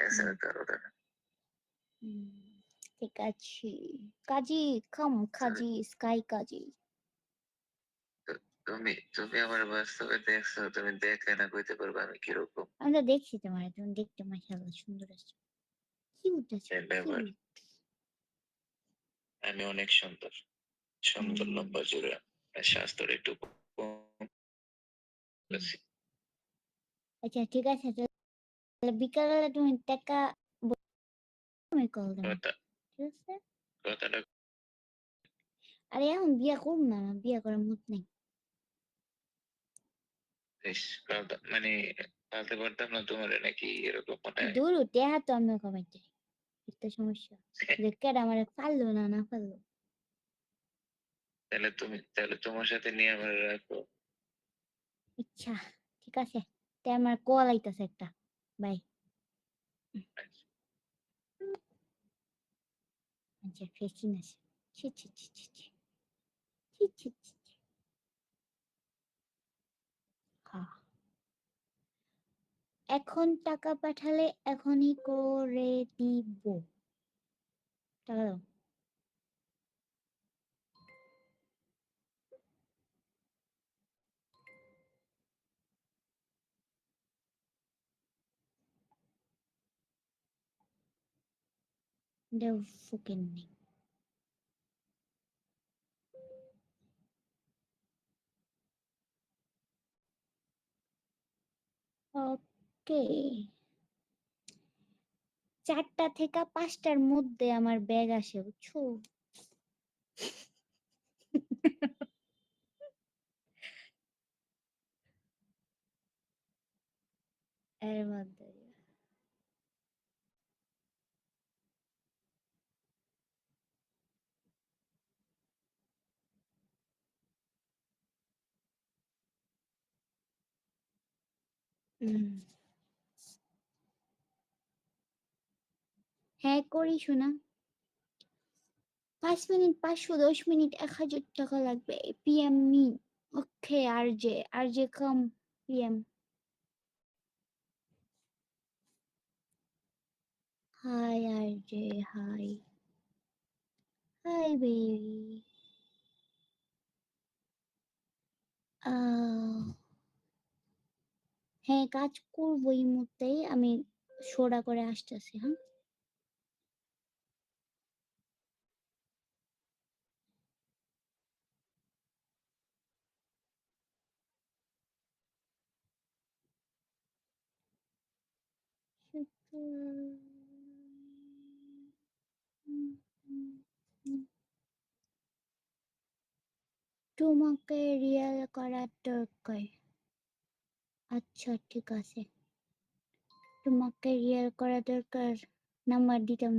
এছাড়া কারো টাকা। ঠিক আছে। কাজী কাম কাজী স্কাই কাজী। তুমি আমার বাস্তবে দেখছো, তুমি দেখে না কইতে পারবে আমি কিরকম। আমি তো দেখছি তোমার, তুমি দেখতে মাশাআল্লাহ সুন্দর আছো, কিউট আছো, ব্যাপার, কিউট। আমি অনেক সুন্দর, সুন্দর লম্বা জোড়া, স্বাস্থ্যের একটু কম আছে। আচ্ছা ঠিক আছে, তাহলে বিকালে তুমি টাকা তুমি কল দেবো, কথা ঠিক আছে? কথাটা আরে এখন বিয়া করব না, আমার বিয়া করার মুড নেই। বেশ মানে পালতে পারতাম না তোমার নাকি এরকম মনে হয়? দূর টেহা তো আমি কমাইতে, একটা সমস্যা যে কেডা আমার পারলো না না পারলো। তাহলে তোমার সাথে নিয়ে আমার রাখো। আচ্ছা ঠিক আছে, তাই আমার কল আইতাছে একটা, বাই। আচ্ছা ফেসিন আছে, ছি ছি ছি ছি ছি ছি ছি ছি ছি। হ্যাঁ, এখন টাকা পাঠালে এখনই করে দিব, টাকা দাও। দেও ফুকিন নেই। ওকে, 4টা থেকে 5টার মধ্যে আমার ব্যাগ আসে, বুঝছো? এর মধ্যে হ্যাঁ করি শোনা। 5 মিনিট 510 মিনিট 1000 টাকা লাগবে, পিএম মি। ওকে আর জে কাম পিএম। হাই আর জে, হাই হাই বেবি। হ্যাঁ কাজ করবো এই মুহূর্তেই, আমি সোডা করে আসতেছি, হ্যাঁ। তোমাকে রিয়েল করার দরকার। আচ্ছা ঠিক আছে, তোমাকে রিয়েল করা দরকার, নাম্বার দিতাম না।